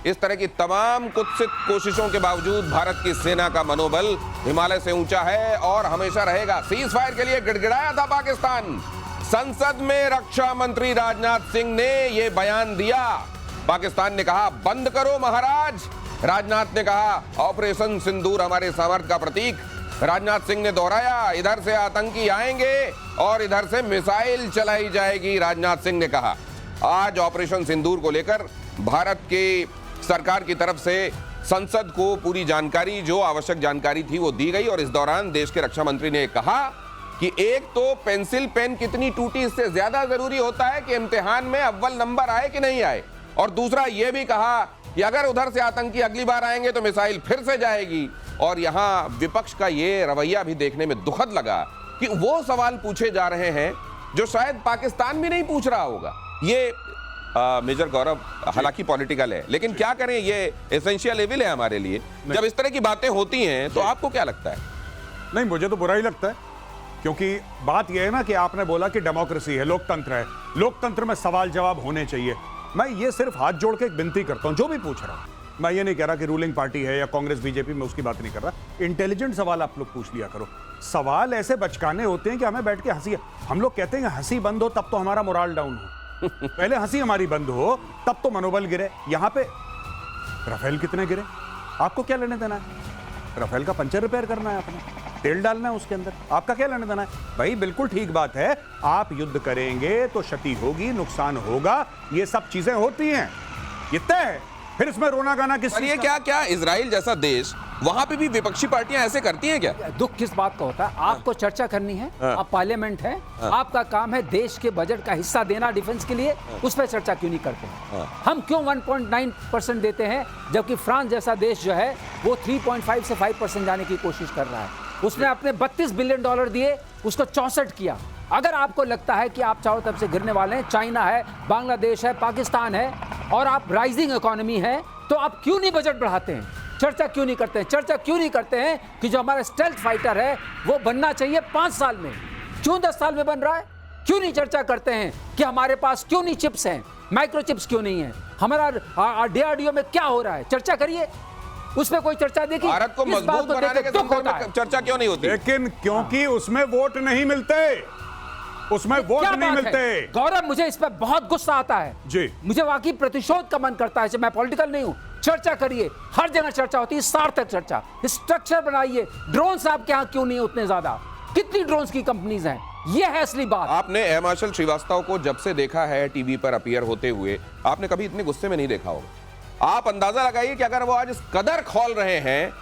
इस तरह की तमाम कुत्सित कोशिशों के बावजूद भारत की सेना का मनोबल हिमालय से ऊंचा है और हमेशा रहेगा। सीज फायर के लिए गिड़गिड़ाया था पाकिस्तान। संसद में रक्षा मंत्री राजनाथ सिंह ने यह बयान दिया। पाकिस्तान ने कहा बंद करो महाराज। राजनाथ ने कहा ऑपरेशन सिंदूर हमारे सामर्थ्य का प्रतीक। राजनाथ सिंह ने दोहराया इधर से आतंकी आएंगे और इधर से मिसाइल चलाई जाएगी। राजनाथ सिंह ने कहा आज ऑपरेशन सिंदूर को लेकर भारत के सरकार की तरफ से संसद को पूरी जानकारी, जो आवश्यक जानकारी थी वो दी गई। और इस दौरान देश के रक्षा मंत्री ने कहा कि एक तो पेंसिल पेन कितनी टूटी इससे ज्यादा जरूरी होता है कि इम्तिहान में अव्वल नंबर आए कि नहीं आए, और दूसरा यह भी कहा कि अगर उधर से आतंकी अगली बार आएंगे तो मिसाइल फिर से जाएगी। और यहां विपक्ष का ये रवैया भी देखने में दुखद लगा कि वो सवाल पूछे जा रहे हैं जो शायद पाकिस्तान भी नहीं पूछ रहा होगा। ये मेजर गौरव हालांकि पॉलिटिकल है, लेकिन क्या करें, ये एसेंशियल एविल है हमारे लिए। जब इस तरह की बातें होती हैं तो आपको क्या लगता है? नहीं, मुझे तो बुरा ही लगता है, क्योंकि बात यह है ना कि आपने बोला कि डेमोक्रेसी है, लोकतंत्र है, लोकतंत्र में सवाल जवाब होने चाहिए। मैं ये सिर्फ हाथ जोड़ के एक विनती करता हूं जो भी पूछ रहा हूं। मैं ये नहीं कह रहा कि रूलिंग पार्टी है या कांग्रेस बीजेपी, में उसकी बात नहीं कर रहा। इंटेलिजेंट सवाल आप लोग पूछ लिया करो। सवाल ऐसे बचकाने होते हैं कि हमें बैठ के हंसी, हम लोग कहते हैं हंसी बंद हो तब तो हमारा मोराल डाउन हो। पहले हंसी हमारी बंद हो तब तो मनोबल गिरे। यहां पे राफेल कितने गिरे, आपको क्या लेने देना है? राफेल का पंचर रिपेयर करना है, आपने तेल डालना है उसके अंदर, आपका क्या लेने देना है? भाई बिल्कुल ठीक बात है, आप युद्ध करेंगे तो क्षति होगी, नुकसान होगा, ये सब चीजें होती हैं, ये तय है। फिर इसमें रोना गाना किस? ये क्या इजराइल जैसा देश, वहां पे भी विपक्षी पार्टियां ऐसे करती हैं क्या? दुख किस बात का होता है? आपको चर्चा करनी है, आप पार्लियामेंट है, आपका काम है देश के बजट का हिस्सा देना डिफेंस के लिए, उस पर चर्चा क्यों नहीं करते हैं? हम क्यों 1.9% देते हैं जबकि फ्रांस जैसा देश जो है वो 3.5 से 5% जाने की कोशिश कर रहा है? उसने अपने $32 बिलियन दिए, उसको 64 किया। अगर आपको लगता है कि आप चारों तरफ से गिरने वाले हैं, चाइना है, बांग्लादेश है, पाकिस्तान है और आप राइजिंग इकोनॉमी है, तो आप क्यों नहीं बजट बढ़ाते हैं? चर्चा क्यों नहीं करते हैं? चर्चा क्यों नहीं करते हैं कि जो हमारा स्टेल्थ फाइटर है वो बनना चाहिए 5 साल में, क्यों 10 साल में बन रहा है? क्यों नहीं चर्चा करते हैं कि हमारे पास क्यों नहीं चिप्स हैं, माइक्रो चिप्स क्यों नहीं है, हमारा DRDO में क्या हो रहा है? चर्चा करिए, उसमें कोई चर्चा देखिए। भारत को मजबूत बनाने के संदर्भ में चर्चा क्यों नहीं होती? लेकिन क्योंकि उसमें वोट नहीं मिलते, उसमें वोट नहीं मिलते। गौरव, मुझे इस पर बहुत गुस्सा आता है जी, मुझे वाकई प्रतिशोध का मन करता है। मैं पॉलिटिकल नहीं हूं, चर्चा करिए, हर जगह चर्चा होती है, सार्थक चर्चा, स्ट्रक्चर बनाइए। ड्रोन्स आपके यहाँ क्यों नहीं उतने ज्यादा? कितनी ड्रोन्स की कंपनीज हैं? ये है असली बात। आपने एयर मार्शल श्रीवास्तव को जब से देखा है टीवी पर अपीयर होते हुए, आपने कभी इतने गुस्से में नहीं देखा होगा। आप अंदाजा लगाइए कि अगर वो आज इस कदर खौल रहे हैं,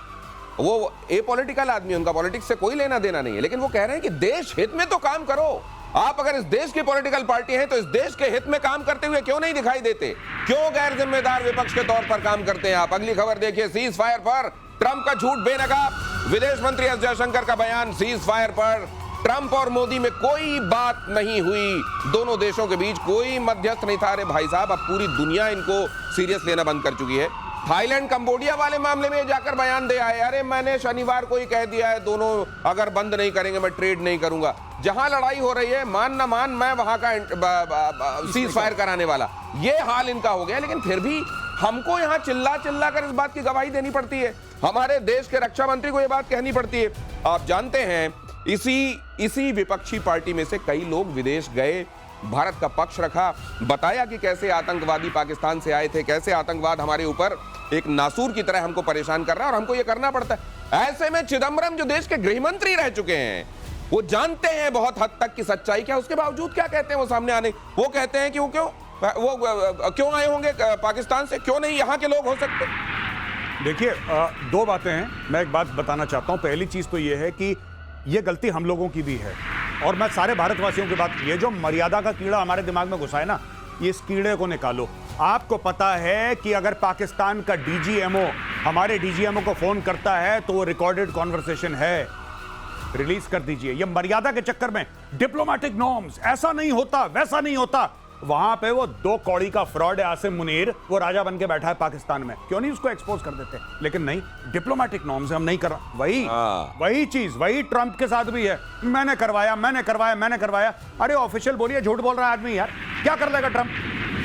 वो एपॉलिटिकल आदमी, उनका पॉलिटिक्स से कोई लेना देना नहीं है, लेकिन वो कह रहे हैं कि देश हित में तो काम करो। आप अगर इस देश की पॉलिटिकल पार्टी हैं तो इस देश के हित में काम करते हुए क्यों नहीं दिखाई देते? क्यों गैर जिम्मेदार विपक्ष के तौर पर काम करते हैं आप? अगली खबर देखिए, सीज फायर पर ट्रंप का झूठ बेनकाब। विदेश मंत्री एस जयशंकर का बयान, सीज फायर पर ट्रंप और मोदी में कोई बात नहीं हुई, दोनों देशों के बीच कोई मध्यस्थ नहीं था। अरे भाई साहब, अब पूरी दुनिया इनको सीरियस लेना बंद कर चुकी है। थाईलैंड कंबोडिया वाले मामले में जाकर बयान दे आए, अरे मैंने शनिवार को ही कह दिया है दोनों अगर बंद नहीं करेंगे मैं ट्रेड नहीं करूंगा। जहां लड़ाई हो रही है, मान ना मान, मैं वहां का सीज फायर कराने वाला, ये हाल इनका हो गया। लेकिन फिर भी हमको यहां चिल्ला चिल्ला कर इस बात की गवाही देनी पड़ती है, हमारे देश के रक्षा मंत्री को यह बात कहनी पड़ती है। आप जानते हैं इसी विपक्षी पार्टी में से कई लोग विदेश गए, भारत का पक्ष रखा, बताया कि कैसे आतंकवादी पाकिस्तान से आए थे, कैसे आतंकवाद हमारे ऊपर एक नासूर की तरह हमको परेशान कर रहा है और हमको ये करना पड़ता है। ऐसे में चिदम्बरम जो देश के गृह मंत्री रह चुके हैं, वो जानते हैं बहुत हद तक की सच्चाई क्या, उसके बावजूद क्या कहते हैं वो सामने आने? वो कहते हैं कि वो क्यों आए होंगे पाकिस्तान से, क्यों नहीं यहाँ के लोग हो सकते? देखिए, 2 बातें हैं, मैं एक बात बताना चाहता हूं। पहली चीज तो यह है कि यह गलती हम लोगों की भी है, और मैं सारे भारतवासियों की बात, ये जो मर्यादा का कीड़ा हमारे दिमाग में घुसा है ना, इस कीड़े को निकालो। आपको पता है कि अगर पाकिस्तान का DGMO हमारे DGMO को फोन करता है तो वो रिकॉर्डेड कॉन्वर्सेशन है, रिलीज कर दीजिए। ये मर्यादा के चक्कर में डिप्लोमेटिक नॉर्म्स, ऐसा नहीं होता, वैसा नहीं होता। वहां पे वो 2 कौड़ी का फ्रॉड है आसिम मुनीर, वो राजा बन के बैठा है पाकिस्तान में, क्यों नहीं उसको एक्सपोज कर देते? लेकिन नहीं, डिप्लोमेटिक नॉर्म्स हम नहीं कर रहा। वही चीज वही ट्रंप के साथ भी है, मैंने करवाया। अरे ऑफिशियल बोलिए, झूठ बोल रहा है आदमी यार, क्या कर लेगा ट्रंप?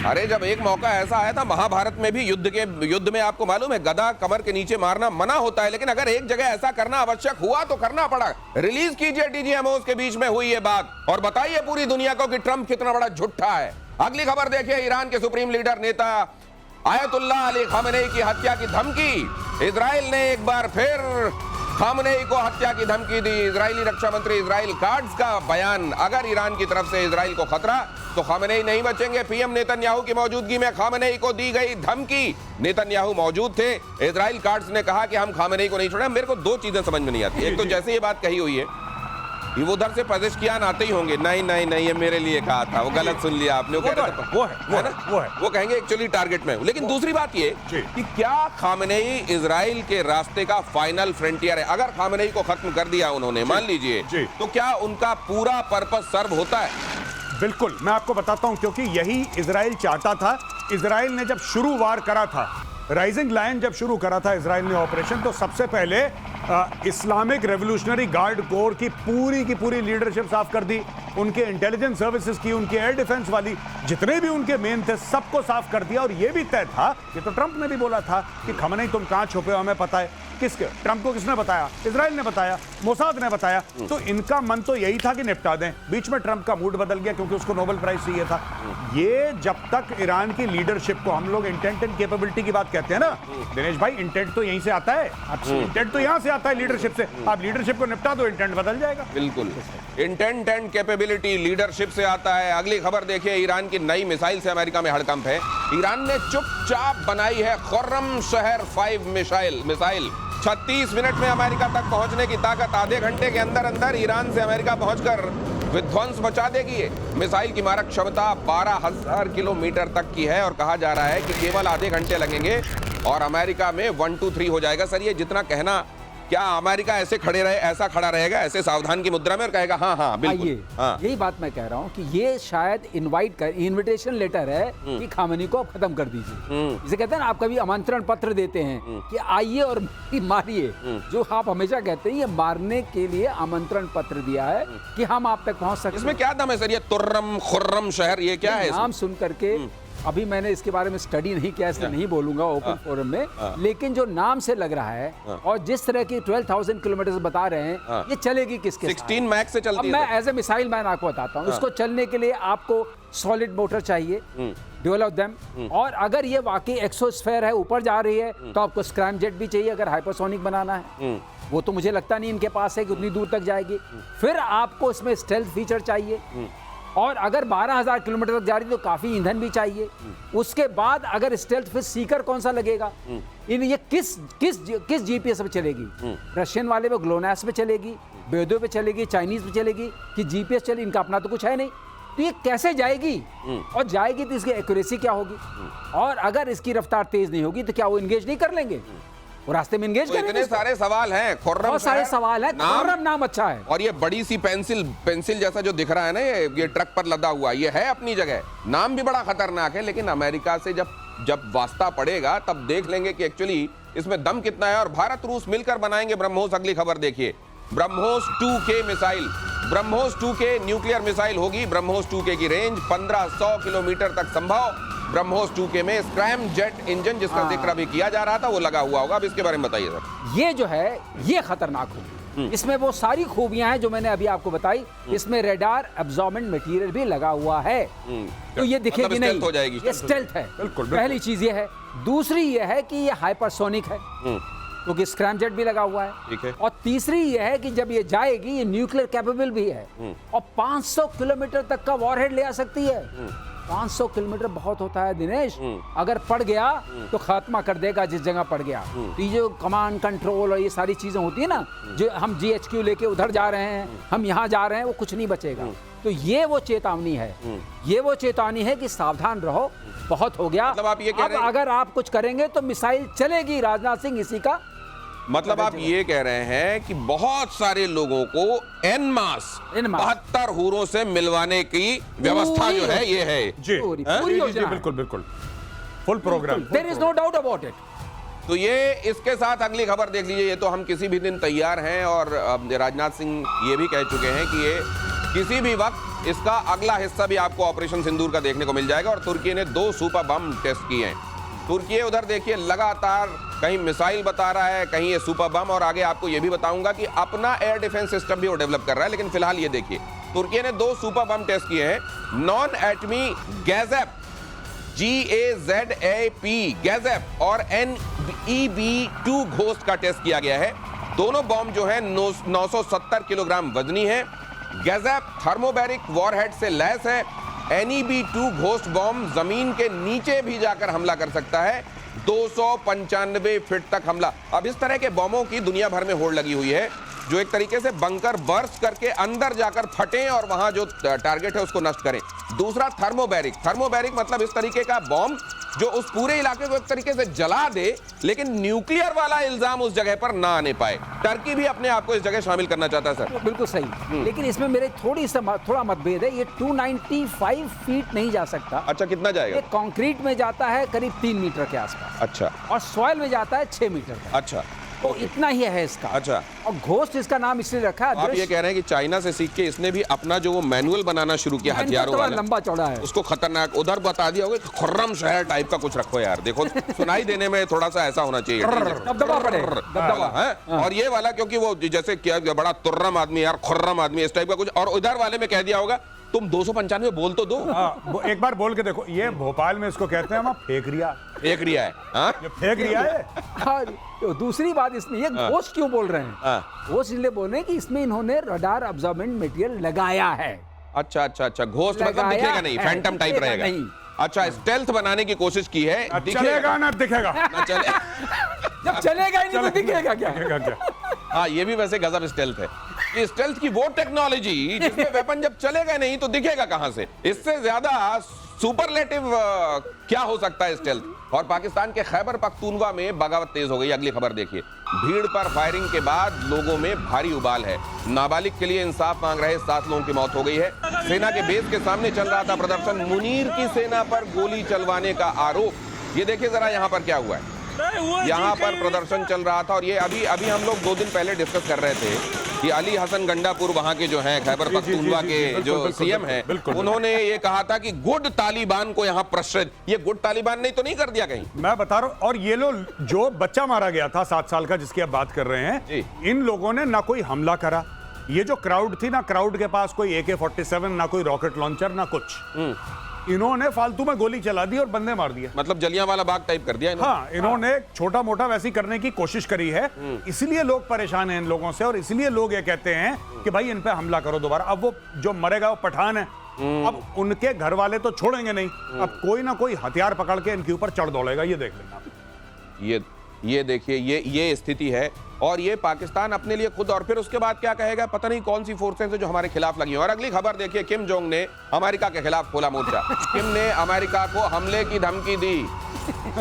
अरे जब एक मौका ऐसा आया था महाभारत में भी, युद्ध में आपको मालूम है गदा कमर के नीचे मारना मना होता है, लेकिन अगर एक जगह ऐसा करना आवश्यक हुआ तो करना पड़ा। रिलीज कीजिए डीजीएमओ के बीच में हुई ये बात और बताइए पूरी दुनिया को कि ट्रंप कितना बड़ा झूठा है। अगली खबर देखिए, ईरान के सुप्रीम लीडर नेता आयतुल्लाह अली खामेनेई की हत्या की धमकी। इजराइल ने एक बार फिर खामेनेई को हत्या की धमकी दी। इजरायली रक्षा मंत्री इजराइल काट्ज का बयान, अगर ईरान की तरफ से इजराइल को खतरा तो खामेनेई नहीं बचेंगे। पीएम नेतन्याहू की मौजूदगी में खामेनेई को दी गई धमकी। नेतन्याहू मौजूद थे। इजराइल काट्ज ने कहा कि हम खामेनेई को नहीं छोड़े। मेरे को दो चीजें समझ में नहीं आती। एक तो जैसे ये बात कही हुई है, ये उधर से पेजेश्कियान आते ही होंगे, नहीं नहीं नहीं ये मेरे लिए कहा था, वो गलत सुन लिया आपने, वो कहेंगे एक्चुअली टारगेट में हूं। लेकिन दूसरी बात ये कि क्या खामेनेई इजराइल के रास्ते का फाइनल फ्रंटियर है? अगर खामेनेई को खत्म कर दिया उन्होंने, मान लीजिए, तो क्या उनका पूरा पर्पस सर्व होता है? बिल्कुल, मैं आपको बताता हूं, क्योंकि यही इजराइल चाहता था। इजराइल ने जब शुरू वार करा था, राइजिंग लायन जब शुरू करा था इजराइल ने ऑपरेशन, तो सबसे पहले इस्लामिक रेवोल्यूशनरी गार्ड कोर की पूरी लीडरशिप साफ कर दी, उनके इंटेलिजेंस सर्विसेज की, उनके एयर डिफेंस वाली, जितने भी उनके मेन थे सबको साफ कर दिया। और यह भी तय था, ये तो ट्रंप ने भी बोला था कि खामेनेई तुम कहां छुपे हो हमें पता है। किसके? ट्रंप को किसने बताया? इजराइल ने बताया, मोसाद ने बताया। तो इनका मन तो यही था कि निपटा दें। बीच में ट्रंप का मूड बदल गया क्योंकि उसको नोबेल प्राइज चाहिए था। ये जब तक ईरान की लीडरशिप को, हम लोग इंटेंट एंड कैपेबिलिटी की बात कहते हैं ना दिनेश भाई, इंटेंट तो यहीं से आता है, इंटेंट तो यहां से आता है लीडरशिप से। आप लीडरशिप को निपटा दो, इंटेंट बदल जाएगा। बिल्कुल, इंटेंट एंड कैपेबिलिटी लीडरशिप से आता है। अगली खबर देखिए, ईरान की नई मिसाइल से अमेरिका में हड़कंप है। ईरान ने चुपचाप बनाई है खुर्रम शहर 5 मिसाइल। 36 मिनट में अमेरिका तक पहुंचने की ताकत, आधे घंटे के अंदर अंदर ईरान से अमेरिका पहुंचकर विध्वंस मचा देगी। ये मिसाइल की मारक क्षमता 12,000 किलोमीटर तक की है और कहा जा रहा है कि केवल आधे घंटे लगेंगे और अमेरिका में 1 2 3 हो जाएगा। सर ये जितना कहना, क्या अमेरिका ऐसे ऐसा खड़ा रहेगा ऐसे सावधान की मुद्रा में और कहेगा हाँ हाँ बिल्कुल? यही बात मैं कह रहा हूँ कि ये शायद इनविटेशन लेटर है कि खामेनेई को खत्म कर दीजिए। जिसे कहते हैं ना, आप कभी आमंत्रण पत्र देते हैं कि आइए और मारिए, जो आप हमेशा कहते हैं, ये मारने के लिए आमंत्रण पत्र दिया है कि हम आप तक पहुंच सकते। इसमें क्या दम है सर? ये तुर्रम खुर्रम शहर, ये क्या है? नाम सुन करके, अभी मैंने इसके बारे में स्टडी नहीं किया इसलिए नहीं बोलूंगा ओपन फोरम में, लेकिन जो नाम से लग रहा है और जिस तरह की 12,000 किलोमीटर बता रहे हैं, ये चलेगी किसके? 16 मैक्स से चलती है। मैं एज ए मिसाइल मैन आपको बताता हूँ, इसको चलने के लिए आपको सॉलिड मोटर चाहिए, ड्यूल ऑफ देम, और अगर ये वाकई एक्सोस्फेयर है, ऊपर जा रही है, तो आपको स्क्रैम जेट भी चाहिए अगर हाइपरसोनिक बनाना है। वो तो मुझे लगता नहीं इनके पास है कि उतनी दूर तक जाएगी। फिर आपको इसमें स्टेल्थ फीचर चाहिए, और अगर 12,000 किलोमीटर तक जा रही तो काफी ईंधन भी चाहिए। उसके बाद अगर स्टेल्थ, फिर सीकर कौन सा लगेगा? ये किस जीपीएस पे चलेगी? रशियन वाले पे ग्लोनास पे चलेगी, बेदो पे चलेगी, चाइनीज पे चलेगी, कि जीपीएस चले? इनका अपना तो कुछ है नहीं, तो ये कैसे जाएगी? और जाएगी तो इसकी एक्यूरेसी क्या होगी? और अगर इसकी रफ्तार तेज नहीं होगी तो क्या वो इंगेज नहीं कर लेंगे? वो रास्ते में इंगेज करेंगे? इतने सारे सवाल हैं। खुर्रम, बहुत सारे सवाल हैं। खुर्रम नाम अच्छा है। और ये बड़ी सी पेंसिल जैसा जो दिख रहा है ना, ये ट्रक पर लदा हुआ, ये है अपनी जगह, नाम भी बड़ा खतरनाक है। लेकिन अमेरिका से जब वास्ता पड़ेगा तब देख लेंगे कि एक्चुअली इसमें दम कितना है। और भारत रूस मिलकर बनाएंगे ब्रह्मोस। अगली खबर देखिए, BrahMos 2K missile. BrahMos 2K nuclear missile होगी। ब्रह्मोस 2K की रेंज 1500 किलोमीटर तक संभव। ब्रह्मोस 2K में स्क्रैम जेट इंजन, जिसका जिक्र अभी किया जा रहा था, वो लगा हुआ होगा। अब इसके बारे में बताइए सर। ये जो है ये खतरनाक होगी। इसमें वो सारी खूबियां हैं जो मैंने अभी आपको बताई। इसमें रेडार एब्जॉर्बेंट मटेरियल भी लगा हुआ है, तो ये दिखेगी मतलब नहीं, हो जाएगी। ये स्टेल्थ है। बिल्कुल। पहली चीज ये है। दूसरी ये है कि ये हाइपरसोनिक है, क्योंकि स्क्रैम जेट भी लगा हुआ है। ठीक है। और तीसरी ये है कि जब ये जाएगी, ये न्यूक्लियर कैपेबल भी है, और 500 किलोमीटर तक का वॉरहेड ले आ सकती है। 500 किलोमीटर बहुत होता है दिनेश। अगर पड़ गया तो खात्मा कर देगा जिस जगह पड़ गया। तो ये जो कमांड कंट्रोल और ये सारी चीजें होती है ना, जो हम GHQ लेके उधर जा रहे हैं, हम यहाँ जा रहे हैं, वो कुछ नहीं बचेगा। तो ये वो चेतावनी है, ये वो चेतावनी है कि सावधान रहो, बहुत हो गया। मतलब आप ये कह रहे हैं, अगर आप कुछ करेंगे तो मिसाइल चलेगी। राजनाथ सिंह इसी का मतलब आप ये कह रहे हैं कि बहुत सारे लोगों को एन मास 72 हूरों से मिलवाने की व्यवस्था जो है ये है जी, जी, बिल्कुल बिल्कुल, full program, there is no doubt about it. तो ये इसके साथ अगली खबर देख लीजिए। ये तो हम किसी भी दिन तैयार हैं, और राजनाथ सिंह ये भी कह चुके हैं कि ये किसी भी वक्त इसका अगला हिस्सा भी आपको ऑपरेशन सिंदूर का देखने को मिल जाएगा। और तुर्की ने 2 सुपर बम टेस्ट किए हैं। तुर्की उधर देखिए लगातार कहीं मिसाइल बता रहा है, कहीं ये सुपर बम, और आगे आपको ये भी बताऊंगा कि अपना एयर डिफेंस सिस्टम भी वो डेवलप कर रहा है। लेकिन फिलहाल ये देखिए, तुर्की ने 2 सुपर बम टेस्ट किए हैं। नॉन एटमी गैजेप, GAZAP गैजेप और NEB-2 घोस्ट का टेस्ट किया गया है। दोनों बम जो है 970 किलोग्राम वजनी है। गैजेप थर्मोबैरिक वॉरहेड से लैस है। NEB-2 घोस्ट बॉम्ब जमीन के नीचे भी जाकर हमला कर सकता है, 295 फीट तक हमला। अब इस तरह के बमों की दुनिया भर में होड़ लगी हुई है, जो एक तरीके से बंकर बर्स्ट करके अंदर जाकर फटें और वहां जो टारगेट है उसको नष्ट करें। दूसरा थर्मोबैरिक, थर्मोबैरिक मतलब इस तरीके का बॉम्ब जो उस पूरे इलाके को एक तरीके से जला दे, लेकिन न्यूक्लियर वाला इल्जाम उस जगह पर ना आने पाए। टर्की भी अपने आप को इस जगह शामिल करना चाहता है सर। बिल्कुल सही, लेकिन इसमें मेरे थोड़ा मतभेद है। ये 295 फीट नहीं जा सकता। अच्छा, कितना जाएगा? ये कंक्रीट में जाता है करीब 3 मीटर के आसपास। अच्छा। और सॉइल में जाता है 6 मीटर का। अच्छा, तो इतना ही है इसका। अच्छा। और घोस्ट इसका नाम इसलिए रखा है। आप ये कह रहे हैं कि चाइना से सीख के इसने भी अपना जो वो मैनुअल बनाना शुरू किया हथियारों वाला, लंबा चौड़ा है, उसको खतरनाक उधर बता दिया होगा कि खुर्रम शहर टाइप का कुछ रखो यार। देखो सुनाई देने में थोड़ा सा ऐसा होना चाहिए, दबदबा पड़े, दबदबा है। और ये वाला क्योंकि वो जैसे क्या बड़ा तुर्रम आदमी यार, खुर्रम आदमी, इस टाइप का कुछ। और उधर वाले में कह दिया होगा तुम 295 बोल तो दो। एक बार बोल के देखो, ये भोपाल में इसको कहते हैं हम फेंक रिया। फेंक रिया है, हाँ? ये फेंक रिया है। तो दूसरी बात इसमें, ये घोस्ट क्यों बोल रहे हैं? घोस्ट इसलिए बोल रहे हैं कि इसमें इन्होंने रडार ऑब्जर्वेंट मटेरियल लगाया है। अच्छा अच्छा अच्छा, घोस्ट मतलब दिखेगा नहीं, फैंटम टाइप रहेगा। अच्छा, स्टेल्थ बनाने की कोशिश की है। चलेगा ना दिखेगा ना चले। जब चलेगा ही नहीं तो दिखेगा क्या? हाँ, ये भी वैसे गजब स्टेल्थ है। ये स्टेल्थ की वो टेक्नोलॉजी जिसमें वेपन जब चलेगा नहीं तो दिखेगा कहां से? इससे ज्यादा सुपरलेटिव क्या हो सकता है स्टेल्थ? और पाकिस्तान के खैबर पख्तूनवा में बगावत तेज हो गई। अगली खबर देखिए, भीड़ पर फायरिंग के बाद लोगों में भारी उबाल है। नाबालिग के लिए इंसाफ मांग रहे 7 लोगों की मौत हो गई है। सेना के बेस के सामने चल रहा था प्रदर्शन। मुनीर की सेना पर गोली चलवाने का आरोप। ये देखिए जरा यहाँ पर क्या हुआ है। यहाँ पर प्रदर्शन चल रहा था और ये अभी हम लोग 2 दिन पहले डिस्कस कर रहे थे कि अली हसन गंडापुर वहां के जो हैं खैबर पख्तूनवा के जो सीएम हैं, उन्होंने ये कहा था कि गुड तालिबान को यहाँ प्रश्रित। ये गुड तालिबान ने तो नहीं कर दिया कहीं? मैं बता रहा हूँ। और ये लोग जो बच्चा मारा गया था 7 साल का, जिसकी आप बात कर रहे हैं, इन लोगों ने ना कोई हमला करा। ये जो क्राउड थी ना, क्राउड के पास कोई AK-47, ना कोई रॉकेट लॉन्चर, ना कुछ। इन्होंने फालतू में गोली चला दी और बंदे मार दिए। मतलब जलियांवाला बाग टाइप कर दिया इन्होंने। हाँ, इन्होंने छोटा मोटा वैसी करने की कोशिश करी है। इसलिए लोग परेशान हैं इन लोगों से, और इसलिए लोग ये कहते हैं कि भाई इन पे हमला करो दोबारा। अब वो जो मरेगा वो पठान है, अब उनके घर वाले तो छोड़ेंगे नहीं। अब कोई ना कोई हथियार पकड़ के इनके ऊपर चढ़ दौड़ेगा। ये देख लेना। ये देखिए, ये स्थिति है। और ये पाकिस्तान अपने लिए खुद, और फिर उसके बाद क्या कहेगा पता नहीं कौन सी फोर्सेस है जो हमारे खिलाफ लगी हैं। और अगली खबर देखिए, किम जोंग ने अमेरिका के खिलाफ खोला मोर्चा। किम ने अमेरिका को हमले की धमकी दी।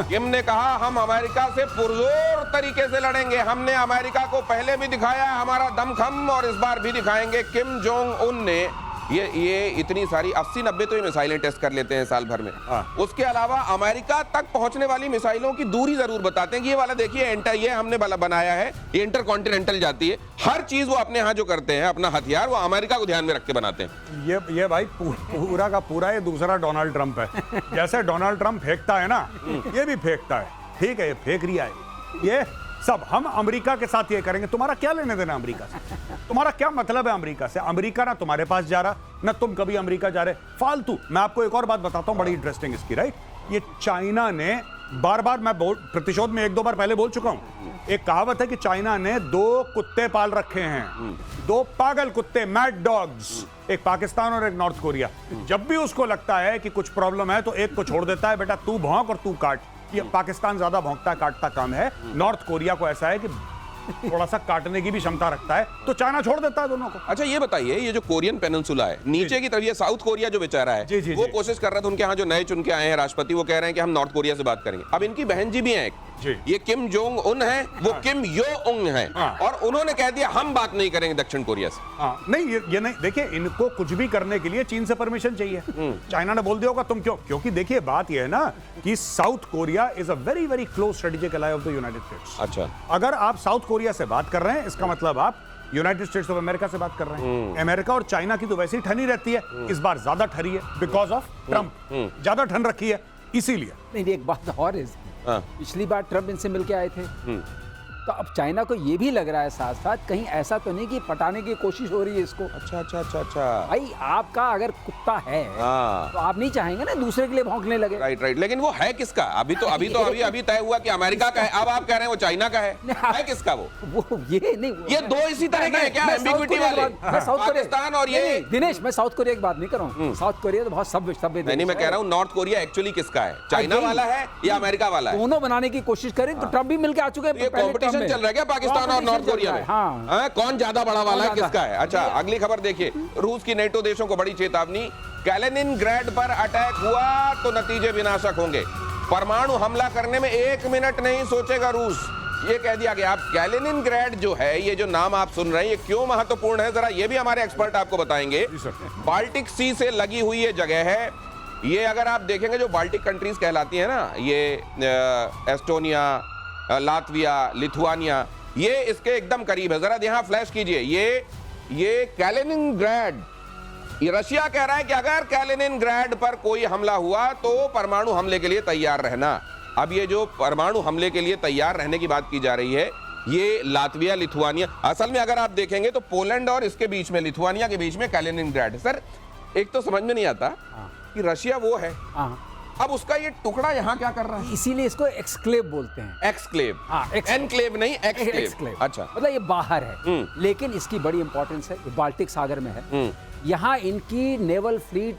किम ने कहा हम अमेरिका से पुरजोर तरीके से लड़ेंगे। हमने अमेरिका को पहले भी दिखाया हमारा दमखम, और इस बार भी दिखाएंगे। किम जोंग उन ने ये इतनी सारी 80-90 तो ये मिसाइलें टेस्ट कर लेते हैं साल भर में। उसके अलावा अमेरिका तक पहुंचने वाली मिसाइलों की दूरी जरूर बताते हैं कि ये वाला देखिए ये हमने बनाया है, ये इंटरकॉन्टिनेंटल जाती है। हर चीज वो अपने यहाँ जो करते हैं, अपना हथियार वो अमेरिका को ध्यान में रख के बनाते हैं। ये भाई पूरा का पूरा ये दूसरा डोनाल्ड ट्रंप है। जैसे डोनाल्ड ट्रंप फेंकता है ना, ये भी फेंकता है। ठीक है, ये फेंक रिया है। ये सब हम अमेरिका के साथ ये करेंगे। तुम्हारा क्या लेने देना अमेरिका से? तुम्हारा क्या मतलब है अमेरिका से? अमेरिका ना तुम्हारे पास जा रहा, ना तुम कभी अमेरिका जा रहे, फालतू। मैं आपको एक और बात बताता हूं बड़ी इंटरेस्टिंग इसकी, राइट? ये चाइना ने बार बार, मैं प्रतिशोध में 1-2 बार पहले बोल चुका हूं, एक कहावत है कि चाइना ने 2 कुत्ते पाल रखे हैं, 2 पागल कुत्ते, मैड डॉग्स, एक पाकिस्तान और एक नॉर्थ कोरिया। जब भी उसको लगता है कि कुछ प्रॉब्लम है तो एक को छोड़ देता है, बेटा तू भौंक और तू काट। ये पाकिस्तान ज्यादा भौंकता काटता काम है। नॉर्थ कोरिया को ऐसा है कि थोड़ा सा काटने की भी क्षमता रखता है, तो चाइना छोड़ देता है दोनों को। अच्छा, ये बताइए, ये जो कोरियन पेनिनसुला है नीचे की तरफ, ये साउथ कोरिया जो बेचारा है, वो कोशिश कर रहा था, उनके यहाँ जो नए चुन के आए हैं राष्ट्रपति, वो कह रहे हैं कि हम नॉर्थ कोरिया से बात करेंगे। अब इनकी बहन जी भी हैं, ये किम जोंग उन है, वो किम यो उंग है, और उन्होंने कह दिया हम बात नहीं करेंगे दक्षिण कोरिया से। नहीं, ये नहीं। देखिए, इनको कुछ भी करने के लिए चीन से परमिशन चाहिए। चाइना ने बोल दिया होगा तुम क्यों? क्योंकि देखिए बात यह है ना कि South Korea is a very very close strategic ally of the United States. अच्छा, अगर आप साउथ कोरिया से बात कर रहे हैं, इसका मतलब आप यूनाइटेड स्टेट्स ऑफ अमेरिका से बात कर रहे हैं। अमेरिका और चाइना की तो वैसे ही ठनी रहती है, इस बार ज्यादा ठरी है बिकॉज ऑफ ट्रंप, ज्यादा ठन रखी है इसीलिए। नहीं, एक बात और है इसमें। पिछली बार ट्रंप इनसे मिलके आए थे, तो अब चाइना को ये भी लग रहा है साथ साथ कहीं ऐसा तो नहीं कि पटाने की कोशिश हो रही है इसको। अच्छा अच्छा अच्छा अच्छा, भाई आपका अगर कुत्ता है हाँ। तो आप नहीं चाहेंगे ना दूसरे के लिए भौंकने लगे। राइट राइट, लेकिन वो है किसका? अभी तय हुआ कि अमेरिका का है, अब आप कह रहे हैं वो चाइना का है किसका? वो ये नहीं, ये दो इसी तरह के हैं क्या, एम्बिग्विटी वाले? पाकिस्तान और ये दिनेश, मैं साउथ कोरिया की बात नहीं कर रहा हूँ। साउथ कोरिया तो बहुत सभ्य नहीं, मैं कह रहा हूँ नॉर्थ कोरिया एक्चुअली किसका है, चाइना वाला है या अमेरिका वाला है? दोनों बनाने की कोशिश करें तो ट्रंप भी मिलकर आ चुके हैं। ये कंपटीशन चल रहा है क्या पाकिस्तान और नॉर्थ कोरिया में? हाँ, कौन ज्यादा बड़ा वाला है, किसका है? अच्छा, अगली खबर देखिए, रूस की नेटो देशों को बड़ी चेतावनी, कैलिनिनग्राड पर अटैक हुआ तो नतीजे विनाशक होंगे, परमाणु हमला करने में 1 मिनट नहीं सोचेगा रूस, ये कह दिया गया। आप कैलिनिनग्राड जो है, ये जो नाम आप सुन रहे हैं, ये क्यों महत्वपूर्ण है, जरा ये भी हमारे एक्सपर्ट आपको बताएंगे। बाल्टिक सी से लगी हुई ये जगह है। ये अगर आप देखेंगे जो बाल्टिक कंट्रीज कहलाती है ना, ये एस्टोनिया, लातविया, लिथुआनिया, ये इसके एकदम करीब है। जरा यहां फ्लैश कीजिए, ये कैलिनिनग्राड, ये रशिया कह रहा है कि अगर कैलिनिनग्राड पर कोई हमला हुआ तो परमाणु हमले के लिए तैयार रहना। अब ये जो परमाणु हमले के लिए तैयार रहने की बात की जा रही है, ये लातविया, लिथुआनिया, असल में अगर आप देखेंगे तो पोलैंड और इसके बीच में, लिथुआनिया के बीच में कैलिनिनग्राड है। सर एक तो समझ में नहीं आता कि रशिया वो है, अब उसका ये टुकड़ा यहाँ क्या कर रहा है? इसीलिए इसको एक्सक्लेव बोलते हैं। एक्सक्लेव, हाँ, एनक्लेव नहीं, एक्सक्लेव। अच्छा, मतलब ये बाहर है, लेकिन इसकी बड़ी इंपॉर्टेंस है, ये बाल्टिक सागर में है। यहाँ इनकी naval fleet,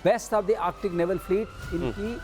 best of the Arctic naval fleet इनकी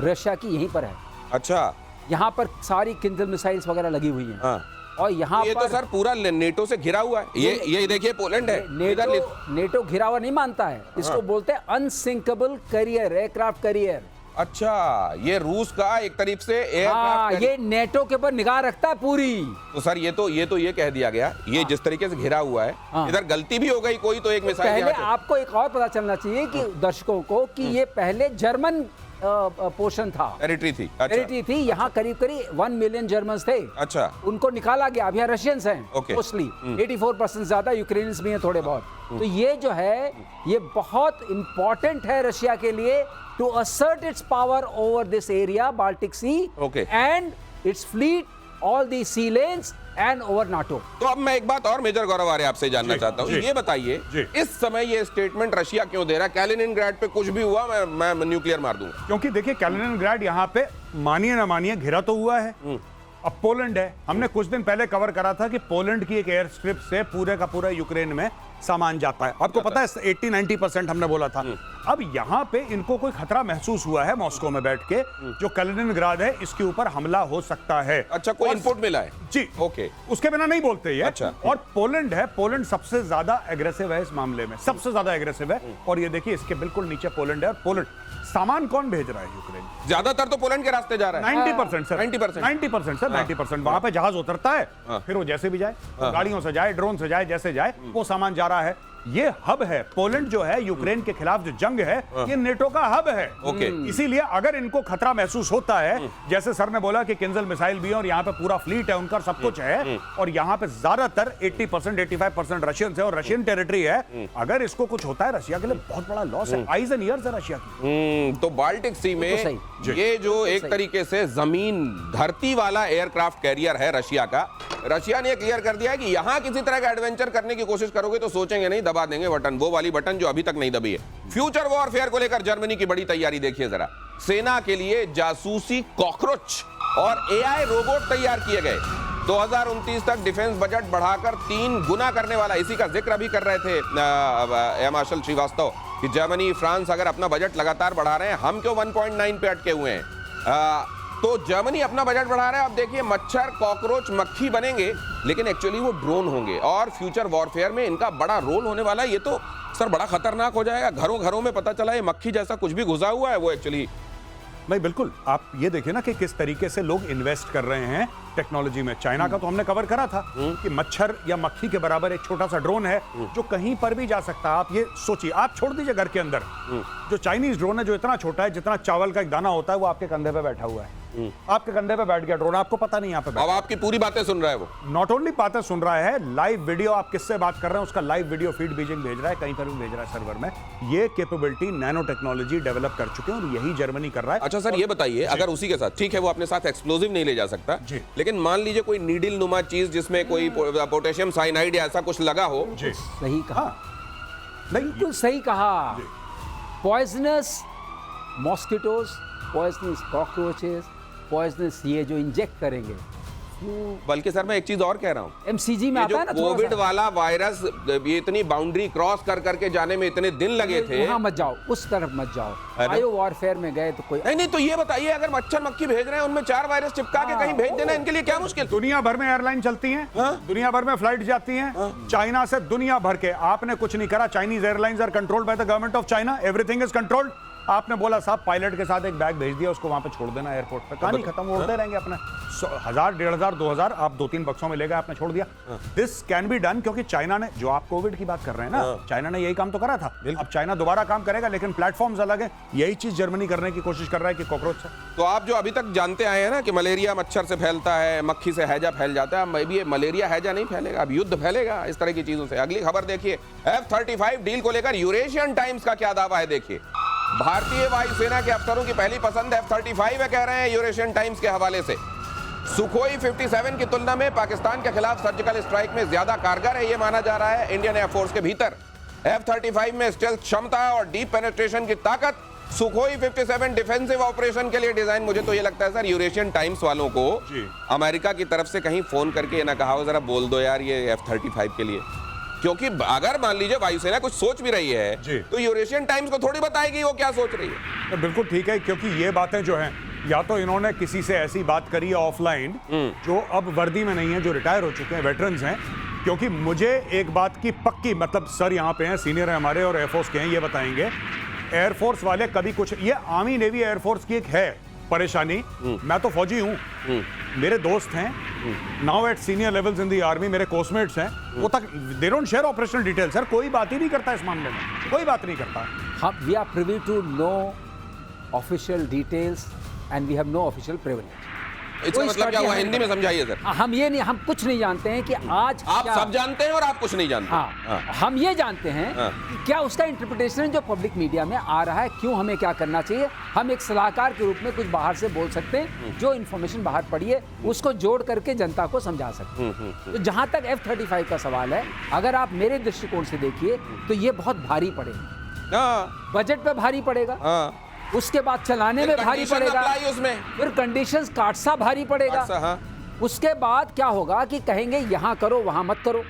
रशिया की यहीं पर है। अच्छा, यहाँ पर सारी किंजल मिसाइल्स वगैरह लगी हुई हैं। हाँ। और यहाँ ये पर तो सर पूरा नेटो से घिरा हुआ है। ये देखिए पोलैंड है, नेटो घिरा हुआ नहीं मानता है इसको, बोलते हैं अनसिंकेबल कैरियर, एयरक्राफ्ट कैरियर। अच्छा, ये रूस का एक तरीके से एयरक्राफ्ट, ये नेटो के ऊपर निगाह रखता है पूरी। तो सर ये कह दिया गया, ये जिस तरीके से घिरा हुआ है, इधर गलती भी हो गई कोई तो एक मिसाइल। पहले आपको एक और पता चलना चाहिए कि दर्शकों को कि ये पहले जर्मन पोर्शन था, टेरिटरी थी। टेरिटरी थी। यहाँ करीब 1 मिलियन जर्मन्स थे। अच्छा, उनको निकाला गया, अब यहाँ रशियंस हैं मोस्टली, 84% ज्यादा, यूक्रेनियंस भी हैं थोड़े बहुत। तो ये जो है ये बहुत इंपॉर्टेंट है रशिया के लिए to assert its power over this area, Baltic Sea, and its fleet, all the sea lanes, and over NATO. तो अब मैं एक बात और मेजर गौरव आर्य आपसे जानना चाहता हूँ, ये बताइए इस समय ये स्टेटमेंट रशिया क्यों दे रहा है, कैलिनिनग्राड पे कुछ भी हुआ मैं न्यूक्लियर मार दूंगा? क्योंकि देखिए कैलिनिनग्राड यहाँ पे मानिए ना मानिए घिरा तो हुआ है, अब पोलैंड है। हमने कुछ दिन पहले कवर करा था कि पोलैंड की एक एयर स्ट्रिप से पूरे का पूरा यूक्रेन में सामान जाता है, आपको पता है 80-90% हमने बोला था। अब यहाँ पे इनको कोई खतरा महसूस हुआ है मॉस्को में बैठ के, जो कैलिनिनग्राड है इसके ऊपर हमला हो सकता है। अच्छा, कोई इनपुट मिला है? जी, ओके, उसके बिना नहीं बोलते ये। अच्छा, और पोलैंड है, पोलैंड सबसे ज्यादा एग्रेसिव है इस मामले में, सबसे ज्यादा एग्रेसिव है। और ये देखिए इसके बिल्कुल नीचे पोलैंड है, और पोलैंड सामान कौन भेज रहा है यूक्रेन? ज्यादातर तो पोलैंड के रास्ते जा रहा है। 90% सर, 90% सर, 90%। वहां पे जहाज उतरता है, फिर वो जैसे भी जाए, गाड़ियों से जाए, ड्रोन से जाए, जैसे जाए वो सामान जा रहा है। ये हब है, पोलैंड जो है यूक्रेन के खिलाफ जो जंग है, ये नेटो का हब है। इसीलिए अगर इनको खतरा महसूस होता है, जैसे सर ने बोला कि किंजल मिसाइल भी है और यहाँ पे पूरा फ्लीट है उनका, सब कुछ है, और यहाँ पे ज्यादातर 80% 85% रशियन है और रशियन टेरिटरी है, अगर इसको कुछ होता है रशिया के लिए बहुत बड़ा लॉस है, आइज एंड ईयर्स है रशिया की। तो बाल्टिक सी में ये जो एक तरीके से जमीन धरती वाला एयरक्राफ्ट कैरियर है रशिया का, रशिया ने क्लियर कर दिया है कि यहां किसी तरह का एडवेंचर करने की कोशिश करोगे तो सोचेंगे नहीं, दबा देंगे बटन, वो वाली बटन जो अभी तक नहीं दबी है। फ्यूचर वॉरफेयर को लेकर जर्मनी की बड़ी तैयारी देखिए जरा, सेना के लिए जासूसी कॉकरोच और एआई रोबोट तैयार किए गए। 2029 तक डिफेंस बजट बढ़ाकर 3 गुना करने वाला, इसी का जिक्र अभी कर रहे थे एयर मार्शल श्रीवास्तव कि जर्मनी, फ्रांस अगर अपना बजट लगातार बढ़ा रहे हैं, हम क्यों 1.9 पे अटके हुए हैं। तो जर्मनी अपना बजट बढ़ा रहा है। अब देखिए मच्छर, कॉकरोच, मक्खी बनेंगे, लेकिन एक्चुअली वो ड्रोन होंगे और फ्यूचर वॉरफेयर में इनका बड़ा रोल होने वाला है। ये तो सर बड़ा खतरनाक हो जाएगा, घरों घरों में पता चला ये मक्खी जैसा कुछ भी घुसा हुआ है वो एक्चुअली। नहीं, बिल्कुल, आप ये देखिए ना कि किस तरीके से लोग इन्वेस्ट कर रहे हैं टेक्नोलॉजी में। चाइना का तो हमने कवर करा था कि मच्छर या मक्खी के बराबर एक छोटा सा ड्रोन है जो कहीं पर भी जा सकता है। आप ये सोचिए, आप छोड़ दीजिए घर के अंदर, जो चाइनीज ड्रोन है जो इतना छोटा है जितना चावल का एक दाना होता है, वो आपके कंधे पे बैठा हुआ है। आपके कंधे पे बैठ गया ड्रोन, आपको पता नहीं यहाँ पे अब आपकी पूरी बातें सुन रहा है वो। नॉट ओनली बातें सुन रहा है, लाइव वीडियो, आप किससे बात कर रहे हैं उसका लाइव वीडियो फीड बीजिंग भेज रहा है, कहीं पर भी भेज रहा है सर्वर में। ये कैपेबिलिटी नैनो टेक्नोलॉजी डेवलप कर चुके हैं और यही जर्मनी कर रहा है। अच्छा सर, ये बताइए, अगर उसी के साथ, ठीक है वो अपने साथ एक्सप्लोजिव नहीं ले जा सकता, लेकिन मान लीजिए कोई नीडल नुमा चीज जिसमें कोई पोटेशियम साइनाइड या ऐसा कुछ लगा हो। सही कहा, नहीं बिल्कुल सही कहा। Poisonous mosquitoes, poisonous cockroaches, poisonous ये जो इंजेक्ट करेंगे। बल्कि सर मैं एक चीज और कह रहा हूँ, एमसीजी में ये आता जो है ना थोड़ा कोविड सा। वाला वायरस, ये इतनी बाउंड्री क्रॉस कर करके जाने में इतने दिन लगे थे। वहां मत जाओ, उस तरफ मत जाओ। बायो वॉरफेयर में गए तो कोई नहीं, तो ये बताइए, अगर मच्छर मक्खी भेज रहे हैं उनमें 4 वायरस चिपका के कहीं भेज देना, इनके लिए क्या मुश्किल? दुनिया भर में एयरलाइन चलती हैं, दुनिया भर में फ्लाइट जाती हैं, चाइना से दुनिया भर के। आपने कुछ नहीं करा, Chinese airlines are controlled by the government of China, everything is controlled. आपने बोला साहब पायलट के साथ एक बैग भेज दिया, उसको वहां पे छोड़ देना एयरपोर्ट पे, कहानी खत्म, उड़ते रहेंगे अपने 1000, 1500, 2000 आप 2-3 बक्सों में ले गए, आपने छोड़ दिया। दिस कैन बी डन, क्योंकि चाइना ने, जो आप कोविड की बात कर रहे हैं ना, चाइना ने यही काम तो करा था। अब चाइना दोबारा काम करेगा, लेकिन प्लेटफॉर्म्स अलग है। यही चीज जर्मनी करने की कोशिश कर रहा है कि कॉकरोच से। तो आप जो अभी तक जानते आए हैं ना कि मलेरिया मच्छर से फैलता है, मक्खी से हैजा फैल जाता है, मे भी ये मलेरिया हैजा नहीं फैलेगा, अब युद्ध फैलेगा इस तरह की चीजों से। अगली खबर देखिए, F-35 डील को लेकर यूरेशियन टाइम्स का क्या दावा है, देखिए। भारतीय वायुसेना के अफसरों की पहली पसंद F-35 है, कह रहे हैं यूरेशियन टाइम्स के हवाले से। सुखोई 57 की तुलना में पाकिस्तान के खिलाफ सर्जिकल स्ट्राइक में ज्यादा कारगर है, यह माना जा रहा है इंडियन एयरफोर्स के भीतर। F-35 में स्टेल्थ क्षमता और डीप पेनिट्रेशन की ताकत, सुखोई 57 डिफेंसिव ऑपरेशन के लिए डिजाइन। मुझे तो ये लगता है सर, यूरेशियन टाइम्स वालों को अमेरिका की तरफ से कहीं फोन करके ये ना कहा हो, जरा बोल दो यार ये F-35 के लिए, क्योंकि अगर मान लीजिए वायुसेना कुछ सोच भी रही है तो यूरेशियन टाइम्स को थोड़ी बताएगी वो क्या सोच रही है। बिल्कुल ठीक है, क्योंकि ये बातें जो हैं, या तो इन्होंने किसी से ऐसी बात करी है ऑफलाइन जो अब वर्दी में नहीं है, जो रिटायर हो चुके हैं, वेटरन्स हैं। क्योंकि मुझे एक बात की पक्की, मतलब सर यहाँ पे हैं, सीनियर है हमारे और एयरफोर्स के हैं, ये बताएंगे एयरफोर्स वाले कभी कुछ, ये आर्मी नेवी एयरफोर्स की एक है परेशानी। मैं तो फौजी हूँ, मेरे दोस्त हैं now at senior levels in the army, मेरे कोर्समेट्स हैं, वो तक they don't share operational detail. Sir कोई बात ही नहीं करता इस मामले में, कोई बात नहीं करता। हम we are privy to know official details and we have no official privilege. इसका मतलब क्या हुआ, हिंदी में समझाइए सर। हम ये नहीं, हम कुछ नहीं जानते हैं कि आज आप सब जानते हैं और आप कुछ नहीं जानते। हाँ, हम ये जानते हैं कि क्या उसका इंटरप्रिटेशन जो पब्लिक मीडिया में आ रहा है, क्यों हमें क्या करना चाहिए। हम एक सलाहकार के रूप में कुछ बाहर से बोल सकते हैं, जो इन्फॉर्मेशन बाहर पड़ी है उसको जोड़ करके जनता को समझा सकते हैं। तो जहां तक F-35 का सवाल है, अगर आप मेरे दृष्टिकोण से देखिए तो ये बहुत भारी पड़ेगा, बजट पे भारी पड़ेगा, उसके बाद चलाने में भारी पड़ेगा, उसमें फिर कंडीशंस काटसा भारी पड़ेगा। हाँ। उसके बाद क्या होगा कि कहेंगे यहां करो वहां मत करो।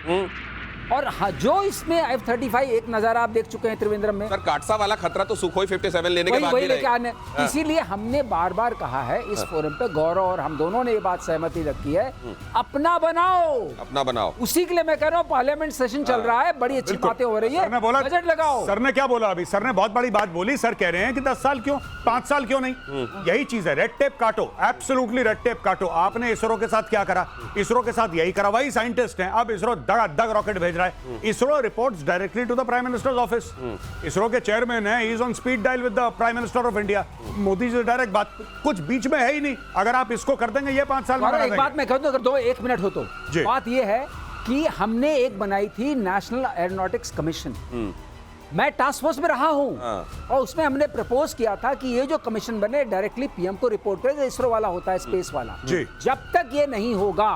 और जो इसमें F-35 एक नजारा आप देख चुके हैं त्रिवेंद्रम में, सर काटसा वाला खतरा तो सुखोई 57 लेने के बाद वही भी लेके आने। हाँ। इसीलिए हमने बार बार कहा है इस फोरम पे, गौरव और हम दोनों ने ये बात सहमति रखी है, अपना बनाओ, अपना बनाओ। उसी के लिए मैं कह रहा हूँ पार्लियामेंट सेशन चल रहा है, बड़ी अच्छी बातें हो रही है, सर ने बोला, बजट लगाओ। सर ने क्या बोला अभी, सर ने बहुत बड़ी बात बोली। सर कह रहे हैं कि 10 साल क्यों, 5 साल क्यों नहीं। यही चीज है, रेड टेप काटो, एब्सोल्युटली रेड टेप काटो। आपने इसरो के साथ क्या करा, इसरो के साथ यही करा, वही साइंटिस्ट हैं। अब इसरो दग रॉकेट भेज रहा है, ISRO reports directly to the prime minister's office. ISRO के चेयरमैन है, he is on speed dial with the prime minister of India. Modi ji से डायरेक्ट बात, कुछ बीच में है ही नहीं। अगर आप इसको कर देंगे, ये 5 साल में एक बात मैं कह दूं, अगर 1 मिनट हो तो, बात ये है कि हमने एक बनाई थी नेशनल एरोनॉटिक्स कमीशन, मैं टास्क फोर्स में रहा हूं, और उसमें हमने प्रपोज किया था कि ये जो कमीशन बने डायरेक्टली पीएम को रिपोर्ट करे, इसरो वाला होता है, स्पेस वाला। जब तक ये नहीं होगा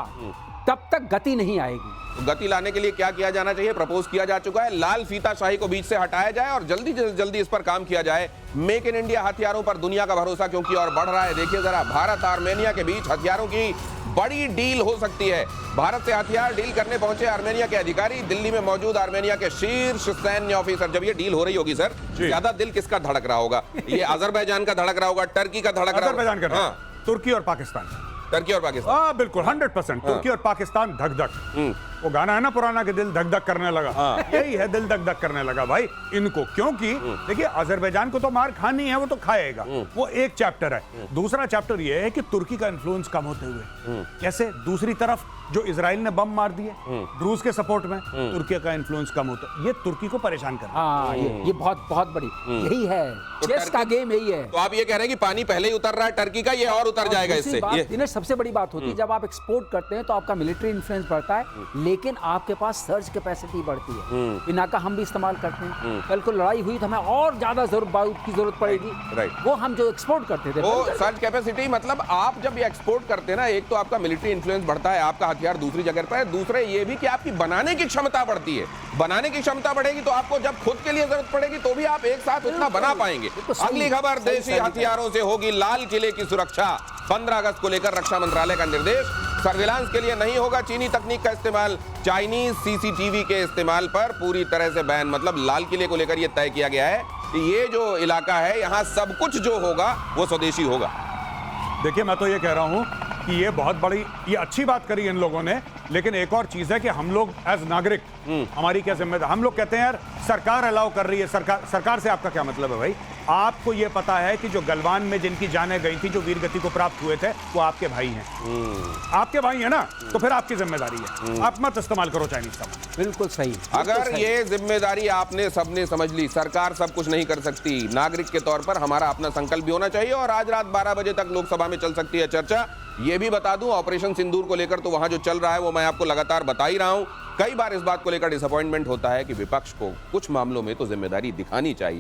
तब तक गति नहीं आएगी। तो गति लाने के लिए क्या किया जाना चाहिए, प्रपोज किया जा चुका है, लाल फीताशाही को बीच से हटाया जाए और जल्दी जल्दी इस पर काम किया जाए। मेक इन इंडिया हथियारों पर दुनिया का भरोसा क्योंकि और बढ़ रहा है। देखिए जरा, भारत आर्मेनिया के बीच हथियारों की बड़ी डील हो सकती है। भारत से हथियार डील करने पहुंचे आर्मेनिया के अधिकारी, दिल्ली में मौजूद आर्मेनिया के शीर्ष सैन्य ऑफिसर। जब ये डील हो रही होगी सर, ज्यादा दिल किसका धड़क रहा होगा? ये अजरबैजान का धड़क रहा होगा, टर्की का धड़क रहा होगा, तुर्की और पाकिस्तान, टर्की और पाकिस्तान, बिल्कुल 100%। तुर्की और पाकिस्तान धक धक। वो गाना है ना पुराना कि दिल धक धक करने लगा, यही है, दिल धक धक करने लगा भाई इनको। क्योंकि देखिए अजरबैजान को तो मार खानी है, वो तो खाएगा, वो एक चैप्टर है। दूसरा चैप्टर ये है कि तुर्की का इन्फ्लुएंस कम होते हुए कैसे, दूसरी तरफ जो इजराइल ने बम मार दिए रूस के सपोर्ट में, तुर्की का इन्फ्लुएंस कम होता, ये तुर्की को परेशान कर रहा है। हाँ, ये बहुत बहुत बड़ी यही है, चेस का गेम यही है। तो आप ये कह रहे हैं कि पानी पहले ही उतर रहा है टर्की का, ये और उतर जाएगा इससे। दिनेश, सबसे बड़ी बात होती है जब आप एक्सपोर्ट करते हैं तो आपका मिलिट्री इन्फ्लुएंस बढ़ता है, लेकिन आपके पास सर्च कैपेसिटी बढ़ती है। बिना का हम भी इस्तेमाल करते हैं, कल को लड़ाई हुई तो हमें और ज्यादा बारूद की जरूरत पड़ेगी, वो हम जो एक्सपोर्ट करते थे। वो सर्च कैपेसिटी मतलब आप जब ये एक्सपोर्ट करते हैं ना, एक तो आपका मिलिट्री इन्फ्लुएंस बढ़ता है, आपका हथियार दूसरी जगह पर है, दूसरे ये भी कि आपकी बनाने की क्षमता बढ़ती है। बनाने की क्षमता बढ़ेगी तो आपको जब खुद के लिए जरूरत पड़ेगी तो भी आप एक साथ उतना बना पाएंगे। अगली खबर, देशी हथियारों से होगी लाल किले की सुरक्षा। 15 अगस्त को लेकर रक्षा मंत्रालय का निर्देश, सर्विलांस के लिए नहीं होगा चीनी तकनीक का इस्तेमाल, चाइनीज सीसीटीवी के इस्तेमाल पर पूरी तरह से बैन। मतलब लाल किले को लेकर यह तय किया गया है कि ये जो इलाका है यहां सब कुछ जो होगा वो स्वदेशी होगा। देखिए मैं तो ये कह रहा हूं कि ये बहुत बड़ी, ये अच्छी बात करी इन लोगों ने, लेकिन एक और चीज है कि हम लोग एज नागरिक हमारी क्या जिम्मेदारी। हम लोग कहते हैं यार सरकार अलाउ कर रही है, सरकार से आपका क्या मतलब है भाई? आपको ये पता है कि जो गलवान में जिनकी जानें गई थी, जो वीर गति को प्राप्त हुए थे, वो आपके भाई हैं। आपके भाई हैं ना, तो फिर आपकी जिम्मेदारी है, आप मत इस्तेमाल करो चाइनीज का। बिल्कुल सही। अगर ये जिम्मेदारी आपने सबने समझ ली, सरकार सब कुछ नहीं कर सकती, नागरिक के तौर पर हमारा अपना संकल्प भी होना चाहिए। और आज रात 12 बजे तक लोकसभा में चल सकती है चर्चा। ये भी बता दूं, ऑपरेशन सिंदूर को लेकर तो वहां जो चल रहा है वो मैं आपको लगातार बता ही रहा हूं। कई बार इस बात को लेकर डिसअपॉइंटमेंट होता है कि विपक्ष को कुछ मामलों में तो जिम्मेदारी दिखानी चाहिए।